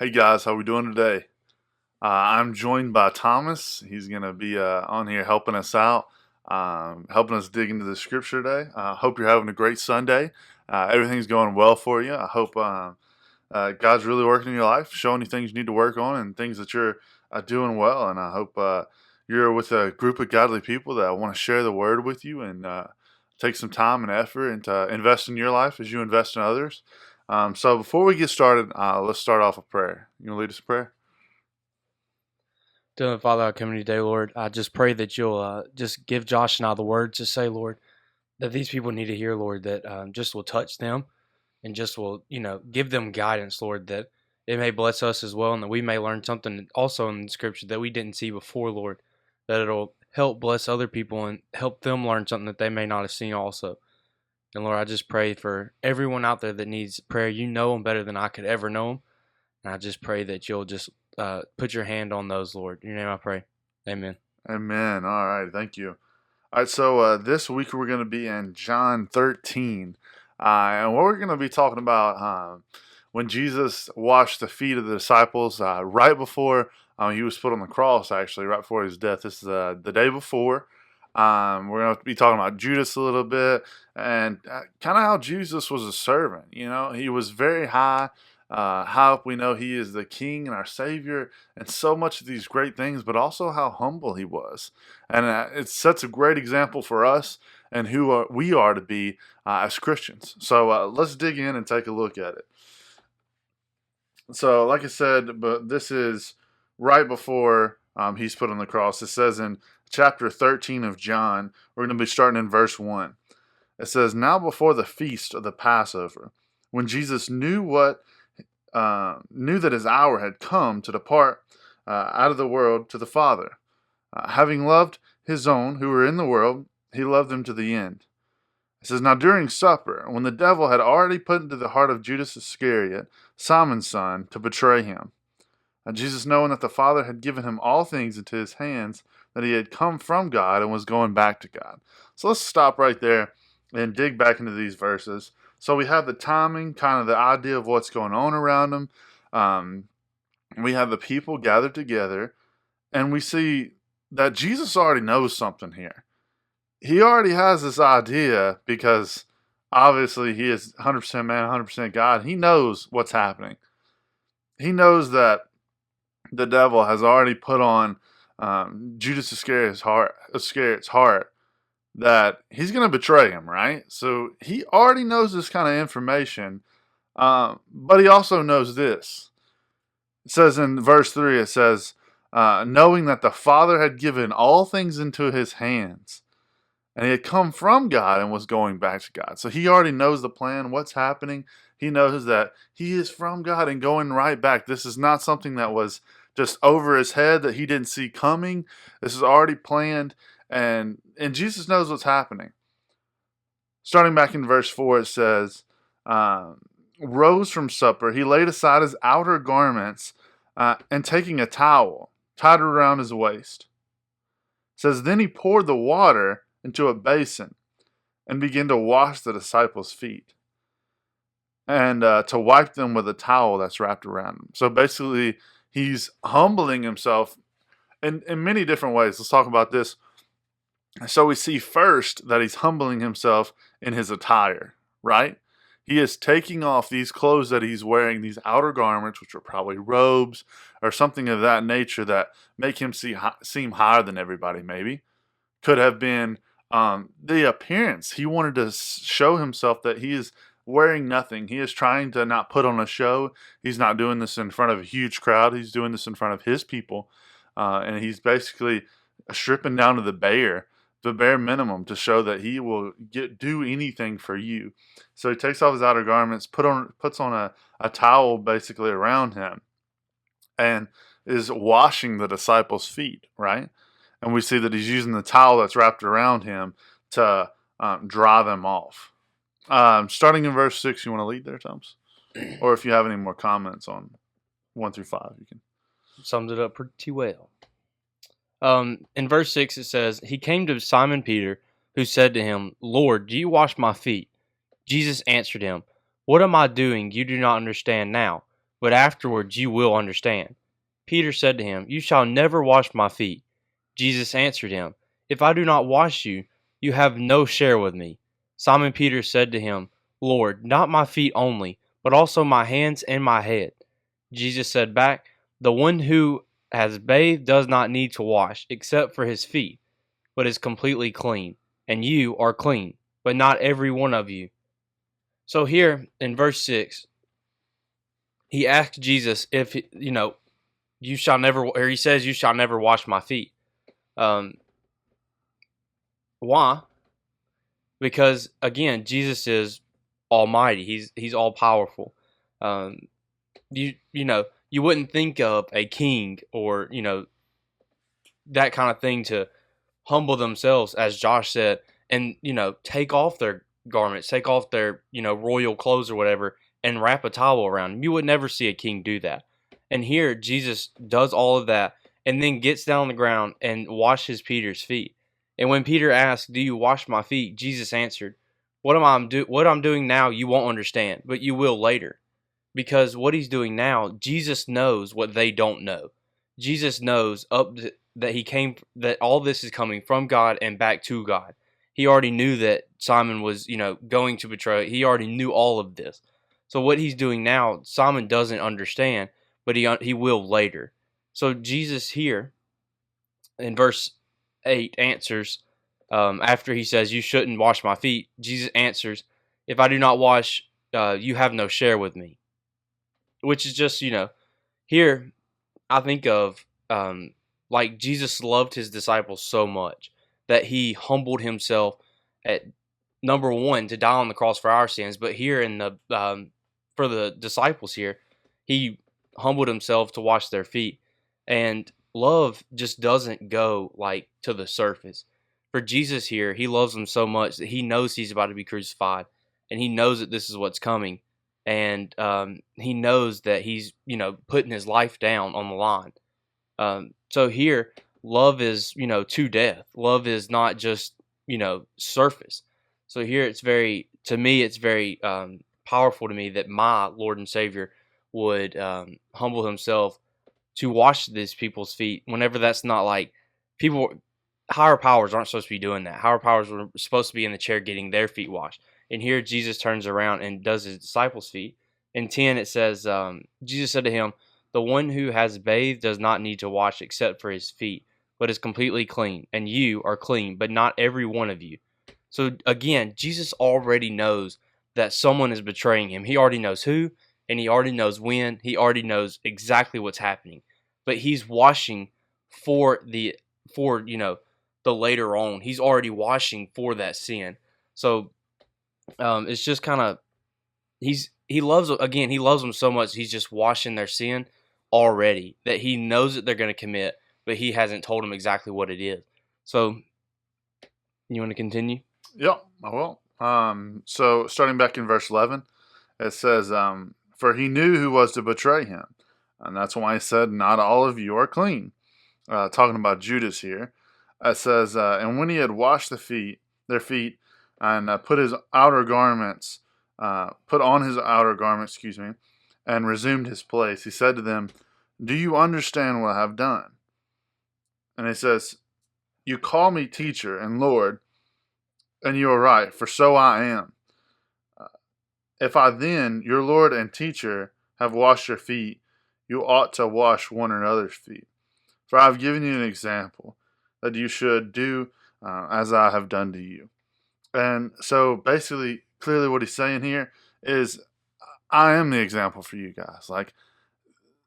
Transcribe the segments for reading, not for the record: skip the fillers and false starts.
Hey guys, how we doing today? I'm joined by Thomas. He's going to be on here helping us out, helping us dig into the scripture today. Hope you're having a great Sunday. Everything's going well for you. I hope God's really working in your life, showing you things you need to work on and things that you're doing well. And I hope you're with a group of godly people that want to share the word with you and take some time and effort and to invest in your life as you invest in others. So before we get started, let's start off with prayer. You want to lead us in prayer? Dear Father, I come to you today, Lord. I just pray that you'll just give Josh and I the words to say, Lord, that these people need to hear, Lord, that just will touch them and just will, give them guidance, Lord, that it may bless us as well and that we may learn something also in the scripture that we didn't see before, Lord, that it'll help bless other people and help them learn something that they may not have seen also. And Lord, I just pray for everyone out there that needs prayer. You know them better than I could ever know them. And I just pray that you'll just put your hand on those, Lord. In your name I pray. Amen. Amen. All right. Thank you. All right. So this week we're going to be in John 13. And what we're going to be talking about when Jesus washed the feet of the disciples right before he was put on the cross, actually, right before his death. This is the day before. We're going to be talking about Judas a little bit and kind of how Jesus was a servant. You know, he was very high. How we know he is the King and our Savior, and so much of these great things, but also how humble he was. And it sets a great example for us and who we are to be as Christians. So let's dig in and take a look at it. So, like I said, but this is right before he's put on the cross. It says in chapter 13 of John, we're going to be starting in verse 1. It says, "Now before the feast of the Passover, when Jesus knew that his hour had come to depart out of the world to the Father. Having loved his own who were in the world, he loved them to the end." It says, "Now during supper, when the devil had already put into the heart of Judas Iscariot, Simon's son, to betray him, Jesus, knowing that the Father had given him all things into his hands, that he had come from God and was going back to God." So let's stop right there and dig back into these verses. So we have the timing, kind of the idea of what's going on around them. We have the people gathered together, and we see that Jesus already knows something here. He already has this idea because obviously he is 100% man, 100% God. He knows what's happening. He knows that the devil has already put on Judas Iscariot's heart that he's going to betray him, right? So he already knows this kind of information, but he also knows this. It says in verse 3, it says, knowing that the Father had given all things into his hands, and he had come from God and was going back to God. So he already knows the plan, what's happening. He knows that he is from God and going right back. This is not something that was just over his head that he didn't see coming. This is already planned, and Jesus knows what's happening. Starting back in verse 4, it says, rose from supper, he laid aside his outer garments, and taking a towel, tied it around his waist. It says, then he poured the water into a basin and began to wash the disciples' feet and to wipe them with a towel that's wrapped around him. So basically, he's humbling himself in many different ways. Let's talk about this. So we see first that he's humbling himself in his attire, right? He is taking off these clothes that he's wearing, these outer garments, which are probably robes or something of that nature that make him seem higher than everybody, maybe. Could have been the appearance. He wanted to show himself that he is wearing nothing. He is trying to not put on a show. He's not doing this in front of a huge crowd. He's doing this in front of his people. And he's basically stripping down to the bare minimum to show that he will do anything for you. So he takes off his outer garments, puts on a towel basically around him, and is washing the disciples' feet, right? And we see that he's using the towel that's wrapped around him to dry them off. Starting in verse 6, you want to lead there, Thomas? Or if you have any more comments on 1 through 5, you can. Sums it up pretty well. In verse 6 it says, he came to Simon Peter, who said to him, Lord, do you wash my feet? Jesus answered him, what am I doing you do not understand now, but afterwards you will understand." Peter said to him, "You shall never wash my feet." Jesus answered him, "If I do not wash you, you have no share with me." Simon Peter said to him, "Lord, not my feet only, but also my hands and my head." Jesus said back, "The one who has bathed does not need to wash, except for his feet, but is completely clean. And you are clean, but not every one of you." So here in verse 6, he asks Jesus if, you shall never, or he says, "You shall never wash my feet." Um, why? Because again, Jesus is almighty. He's all powerful. Um, you wouldn't think of a king or that kind of thing to humble themselves, as Josh said, and take off their garments, take off their royal clothes or whatever, and wrap a towel around them. You would never see a king do that. And here Jesus does all of that and then gets down on the ground and washes Peter's feet. And when Peter asked, "Do you wash my feet?" Jesus answered, What I'm doing now you won't understand, but you will later." Because what he's doing now, Jesus knows what they don't know. Jesus knows that all this is coming from God and back to God. He already knew that Simon was, going to betray. He already knew all of this. So what he's doing now, Simon doesn't understand, but he will later. So Jesus here in verse 8 answers, after he says, "You shouldn't wash my feet," Jesus answers, "If I do not wash, you have no share with me." Which is just, here I think of like Jesus loved his disciples so much that he humbled himself at number one to die on the cross for our sins, but here in the for the disciples here, he humbled himself to wash their feet. And love just doesn't go like to the surface. For Jesus here, he loves them so much that he knows he's about to be crucified, and he knows that this is what's coming, and he knows that he's putting his life down on the line. So here, love is to death. Love is not just surface. So here, it's very powerful to me that my Lord and Savior would humble himself to wash these people's feet. Whenever that's not like people, higher powers aren't supposed to be doing that. Higher powers were supposed to be in the chair getting their feet washed. And here Jesus turns around and does his disciples' feet. In 10, it says, Jesus said to him, "The one who has bathed does not need to wash except for his feet, but is completely clean. And you are clean, but not every one of you." So again, Jesus already knows that someone is betraying him. He already knows who, and he already knows when. He already knows exactly what's happening. But he's washing for the later on. He's already washing for that sin. So it's just kind of he loves them so much. He's just washing their sin already, that he knows that they're going to commit, but he hasn't told them exactly what it is. So you want to continue? Yep, I will. So starting back in verse 11, it says, "For he knew who was to betray him, and that's why he said, 'Not all of you are clean.'" Talking about Judas here. It says, "And when he had washed their feet, and put on his outer garments, and resumed his place, he said to them, 'Do you understand what I have done?' And he says, 'You call me teacher and Lord, and you are right, for so I am. If I then, your Lord and teacher, have washed your feet, you ought to wash one another's feet. For I have given you an example, that you should do as I have done to you.'" And so basically, clearly what he's saying here is, I am the example for you guys. Like,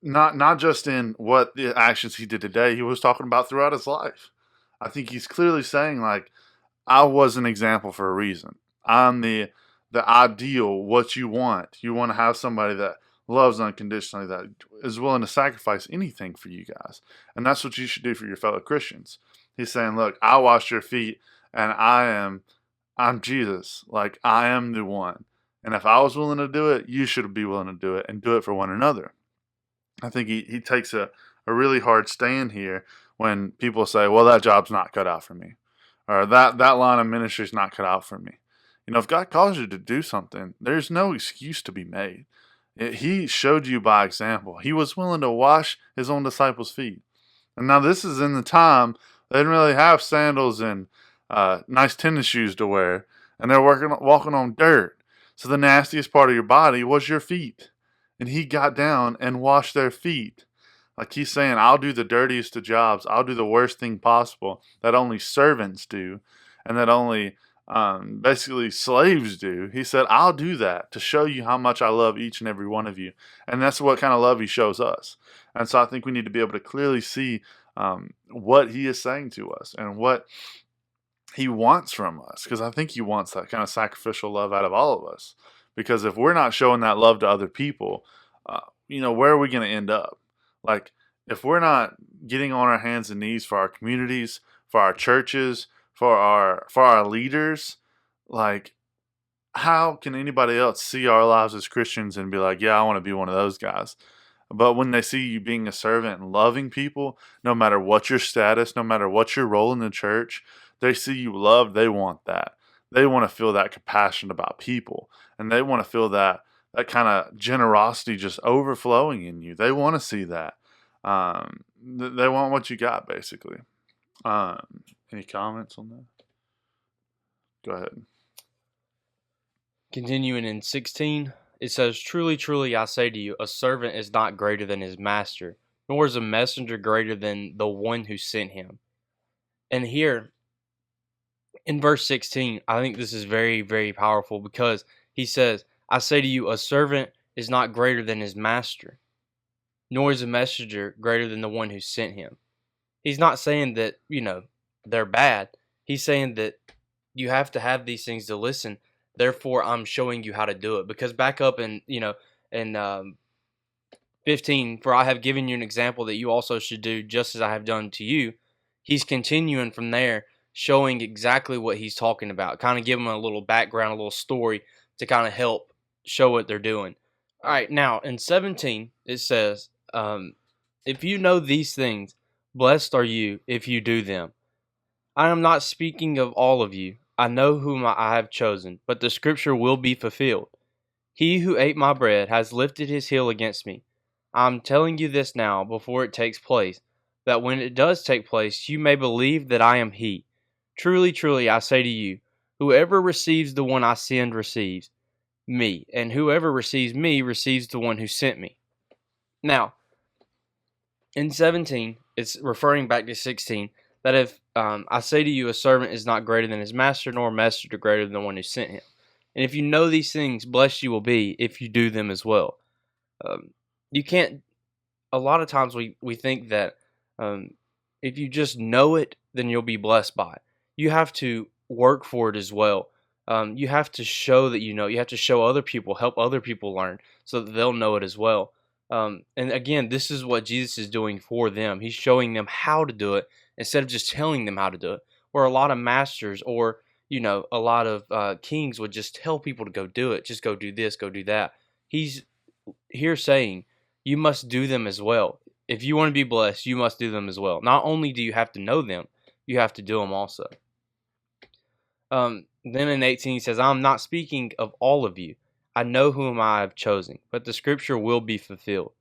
not just in what the actions he did today, he was talking about throughout his life. I think he's clearly saying, like, I was an example for a reason. I'm the ideal, what you want. You want to have somebody that loves unconditionally, that is willing to sacrifice anything for you guys. And that's what you should do for your fellow Christians. He's saying, look, I washed your feet, and I'm Jesus. Like, I am the one. And if I was willing to do it, you should be willing to do it, and do it for one another. I think he takes a really hard stand here when people say, well, that job's not cut out for me, or that line of ministry is not cut out for me. If God calls you to do something, there's no excuse to be made. He showed you by example. He was willing to wash his own disciples' feet. And now this is in the time they didn't really have sandals and nice tennis shoes to wear, and they're walking on dirt. So the nastiest part of your body was your feet. And he got down and washed their feet. Like he's saying, I'll do the dirtiest of jobs. I'll do the worst thing possible that only servants do and that only basically slaves do. He said, I'll do that to show you how much I love each and every one of you. And that's what kind of love he shows us. And so I think we need to be able to clearly see what he is saying to us and what he wants from us, because I think he wants that kind of sacrificial love out of all of us. Because if we're not showing that love to other people, where are we going to end up? Like, if we're not getting on our hands and knees for our communities, for our churches, for our leaders, like, how can anybody else see our lives as Christians and be like, yeah, I want to be one of those guys? But when they see you being a servant and loving people, no matter what your status, no matter what your role in the church, they see you loved, they want that. They want to feel that compassion about people. And they want to feel that kind of generosity just overflowing in you. They want to see that. They want what you got, basically. Any comments on that? Go ahead. Continuing in 16, it says, "Truly, truly, I say to you, a servant is not greater than his master, nor is a messenger greater than the one who sent him." And here, in verse 16, I think this is very, very powerful because he says, "I say to you, a servant is not greater than his master, nor is a messenger greater than the one who sent him." He's not saying that, they're bad. He's saying that you have to have these things to listen. Therefore, I'm showing you how to do it. Because back up in 15, "For I have given you an example that you also should do just as I have done to you." He's continuing from there, showing exactly what he's talking about, kind of giving them a little background, a little story to kind of help show what they're doing. All right, now in 17, it says, "If you know these things, blessed are you if you do them. I am not speaking of all of you. I know whom I have chosen, but the scripture will be fulfilled. He who ate my bread has lifted his heel against me. I am telling you this now before it takes place, that when it does take place, you may believe that I am he. Truly, truly, I say to you, whoever receives the one I send receives me, and whoever receives me receives the one who sent me." Now, in 17, it's referring back to 16, that if I say to you, a servant is not greater than his master, nor a messenger greater than the one who sent him. And if you know these things, blessed you will be if you do them as well. You can't, a lot of times we think that if you just know it, then you'll be blessed by it. You have to work for it as well. You have to show that you know. You have to show other people, help other people learn so that they'll know it as well. And again, this is what Jesus is doing for them. He's showing them how to do it instead of just telling them how to do it. Where a lot of masters or a lot of kings would just tell people to go do it. Just go do this, go do that. He's here saying you must do them as well. If you want to be blessed, you must do them as well. Not only do you have to know them, you have to do them also. Then in 18 he says, "I'm not speaking of all of you. I know whom I have chosen, but the scripture will be fulfilled.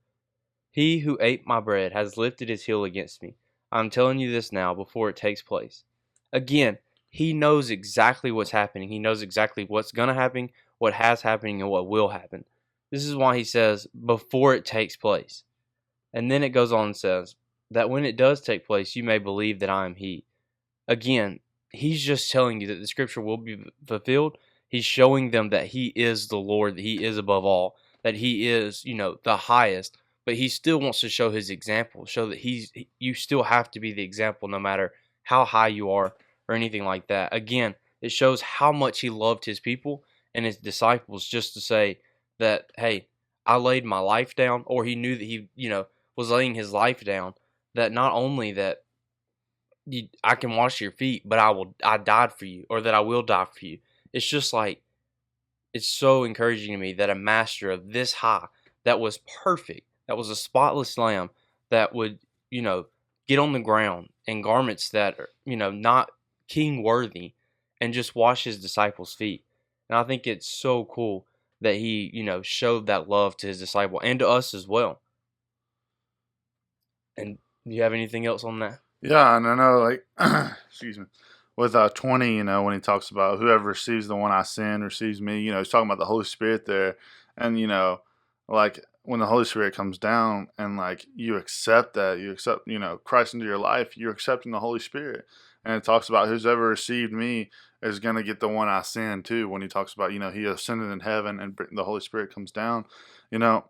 He who ate my bread has lifted his heel against me. I'm telling you this now before it takes place." Again, he knows exactly what's happening. He knows exactly what's going to happen, what has happened, and what will happen. This is why he says, before it takes place. And then it goes on and says, that when it does take place, you may believe that I am he. Again, he's just telling you that the scripture will be fulfilled. He's showing them that he is the Lord, that he is above all, that he is, the highest. But he still wants to show his example, show that you still have to be the example no matter how high you are or anything like that. Again, it shows how much he loved his people and his disciples, just to say that, hey, I laid my life down, or he knew that he, was laying his life down, that not only that I can wash your feet, but I died for you, or that I will die for you. It's just like, it's so encouraging to me that a master of this high, that was perfect, that was a spotless lamb, that would, get on the ground in garments that are, not king worthy, and just wash his disciples' feet. And I think it's so cool that he, showed that love to his disciple and to us as well. And do you have anything else on that? Yeah, and I know, like, excuse me, with 20, when he talks about whoever receives the one I send receives me, he's talking about the Holy Spirit there. And, like, when the Holy Spirit comes down and, like, you accept that, you accept, Christ into your life, you're accepting the Holy Spirit. And it talks about who's ever received me is going to get the one I send too. When he talks about, he ascended in heaven and the Holy Spirit comes down, you know.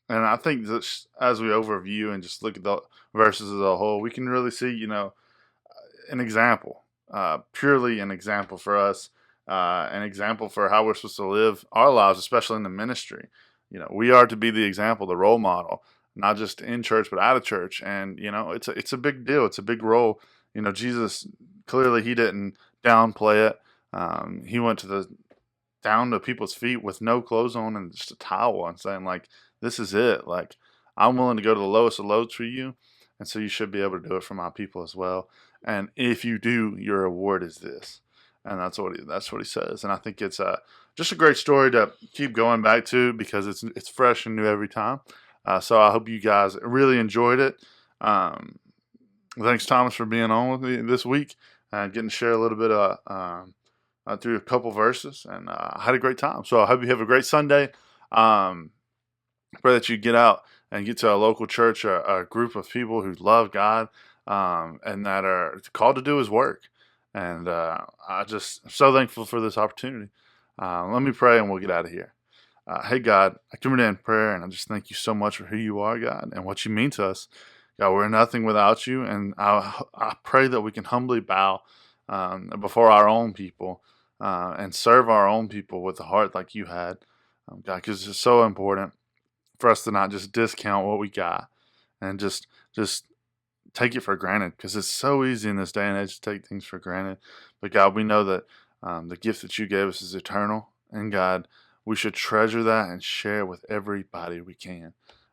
And I think that as we overview and just look at the verses as a whole, we can really see, an example, purely an example for us, an example for how we're supposed to live our lives, especially in the ministry. We are to be the example, the role model, not just in church but out of church. And it's a big deal. It's a big role. Jesus clearly he didn't downplay it. He went down to people's feet with no clothes on and just a towel and saying, like, this is it. Like, I'm willing to go to the lowest of lows for you. And so you should be able to do it for my people as well. And if you do, your reward is this. And that's what he says. And I think it's just a great story to keep going back to because it's fresh and new every time. So I hope you guys really enjoyed it. Thanks, Thomas, for being on with me this week and getting to share a little bit through a couple verses. And I had a great time. So I hope you have a great Sunday. Pray that you get out and get to a local church, a group of people who love God and that are called to do His work. And I'm so thankful for this opportunity. Let me pray and we'll get out of here. Hey, God, I come in prayer and I just thank you so much for who you are, God, and what you mean to us. God, we're nothing without you, and I pray that we can humbly bow before our own people and serve our own people with a heart like you had, God, because it's so important for us to not just discount what we got and just take it for granted, because it's so easy in this day and age to take things for granted. But God, we know that the gift that you gave us is eternal, and God, we should treasure that and share with everybody we can.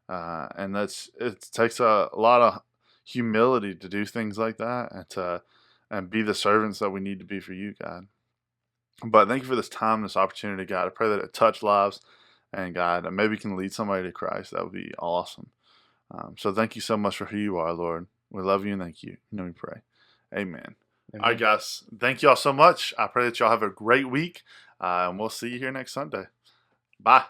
And it takes a lot of humility to do things like that and be the servants that we need to be for you, God. But thank you for this time, this opportunity, God. I pray that it touch lives, and God, maybe can lead somebody to Christ. That would be awesome. So thank you so much for who you are, Lord. We love you and thank you. We pray. Amen. All right, guys. Thank you all so much. I pray that y'all have a great week, and we'll see you here next Sunday. Bye.